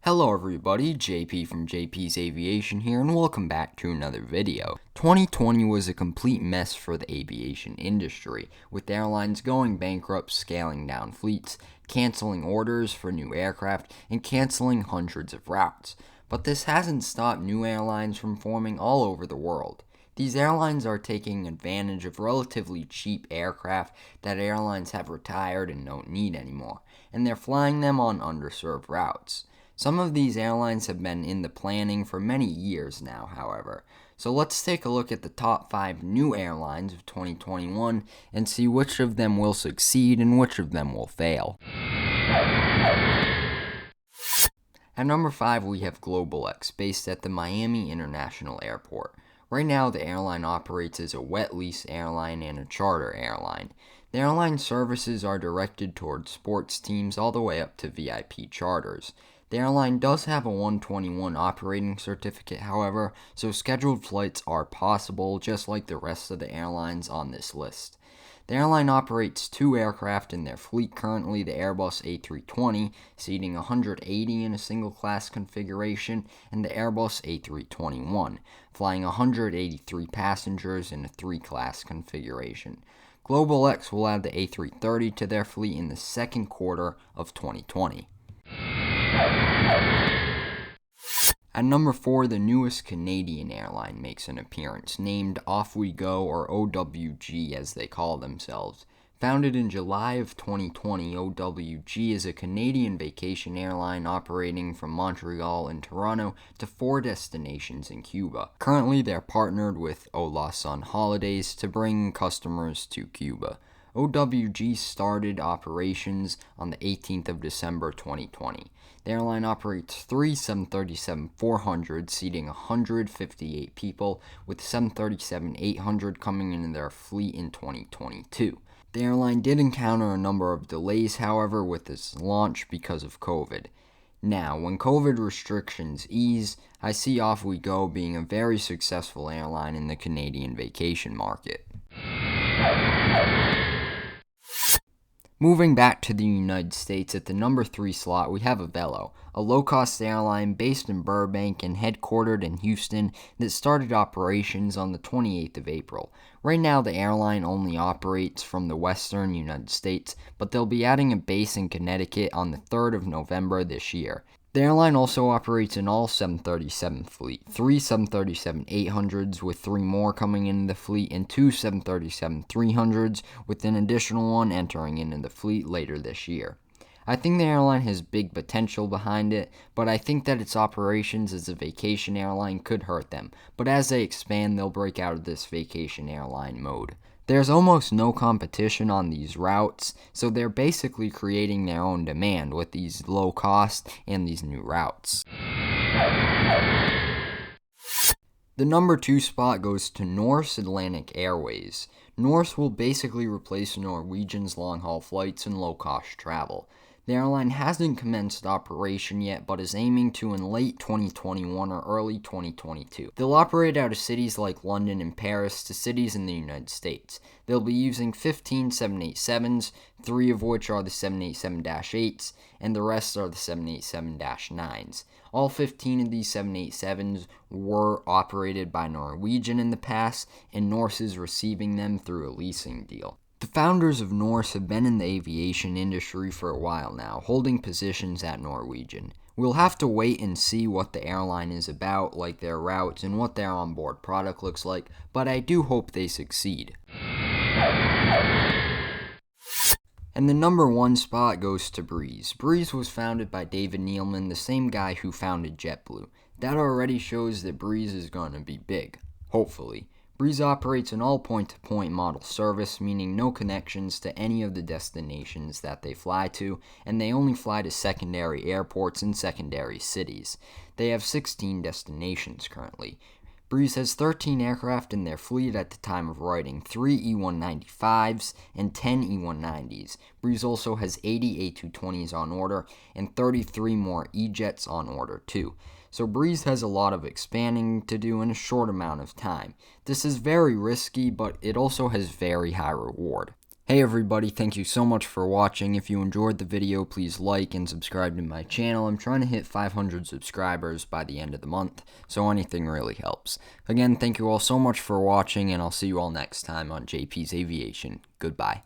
Hello everybody, JP from JP's Aviation here, and welcome back to another video. 2020 was a complete mess for the aviation industry, with airlines going bankrupt, scaling down fleets, canceling orders for new aircraft, and canceling hundreds of routes. But this hasn't stopped new airlines from forming all over the world. These airlines are taking advantage of relatively cheap aircraft that airlines have retired and don't need anymore, and they're flying them on underserved routes. Some of these airlines have been in the planning for many years now, however. So let's take a look at the top 5 new airlines of 2021 and see which of them will succeed and which of them will fail. At number 5, we have GlobalX, based at the Miami International Airport. Right now, the airline operates as a wet lease airline and a charter airline. The airline services are directed towards sports teams all the way up to VIP charters. The airline does have a 121 operating certificate, however, so scheduled flights are possible just like the rest of the airlines on this list. The airline operates 2 aircraft in their fleet currently, the Airbus A320, seating 180 in a single-class configuration, and the Airbus A321, flying 183 passengers in a 3-class configuration. GlobalX will add the A330 to their fleet in the second quarter of 2020. At number 4, the newest Canadian airline makes an appearance, named Off We Go, or OWG as they call themselves. Founded in July of 2020, OWG is a Canadian vacation airline operating from Montreal and Toronto to 4 destinations in Cuba. Currently, they're partnered with Olason Holidays to bring customers to Cuba. OWG started operations on the 18th of December 2020. The airline operates 3 737-400s, seating 158 people, with 737-800 coming into their fleet in 2022. The airline did encounter a number of delays, however, with its launch because of COVID. Now, when COVID restrictions ease, I see Off We Go being a very successful airline in the Canadian vacation market. Moving back to the United States, at the number 3 slot, we have Avelo, a low-cost airline based in Burbank and headquartered in Houston that started operations on the 28th of April. Right now, the airline only operates from the western United States, but they'll be adding a base in Connecticut on the 3rd of November this year. The airline also operates an all 737 fleet, 3 737-800s with 3 more coming into the fleet, and 2 737-300s with an additional one entering into the fleet later this year. I think the airline has big potential behind it, but I think that its operations as a vacation airline could hurt them, but as they expand, they'll break out of this vacation airline mode. There's almost no competition on these routes, so they're basically creating their own demand with these low cost and these new routes. The number 2 spot goes to Norse Atlantic Airways. Norse will basically replace Norwegian's long-haul flights and low-cost travel. The airline hasn't commenced operation yet, but is aiming to in late 2021 or early 2022. They'll operate out of cities like London and Paris to cities in the United States. They'll be using 15 787s, 3 of which are the 787-8s, and the rest are the 787-9s. All 15 of these 787s were operated by Norwegian in the past, and Norse is receiving them through a leasing deal. The founders of Norse have been in the aviation industry for a while now, holding positions at Norwegian. We'll have to wait and see what the airline is about, like their routes and what their onboard product looks like, but I do hope they succeed. And the number 1 spot goes to Breeze. Breeze was founded by David Neeleman, the same guy who founded JetBlue. That already shows that Breeze is going to be big, hopefully. Breeze operates an all point-to-point model service, meaning no connections to any of the destinations that they fly to, and they only fly to secondary airports and secondary cities. They have 16 destinations currently. Breeze has 13 aircraft in their fleet at the time of writing, 3 E-195s and 10 E-190s. Breeze also has 80 A220s on order and 33 more E-Jets on order too. So Breeze has a lot of expanding to do in a short amount of time. This is very risky, but it also has very high reward. Hey everybody, thank you so much for watching. If you enjoyed the video, please like and subscribe to my channel. I'm trying to hit 500 subscribers by the end of the month, so anything really helps. Again, thank you all so much for watching, and I'll see you all next time on JP's Aviation. Goodbye.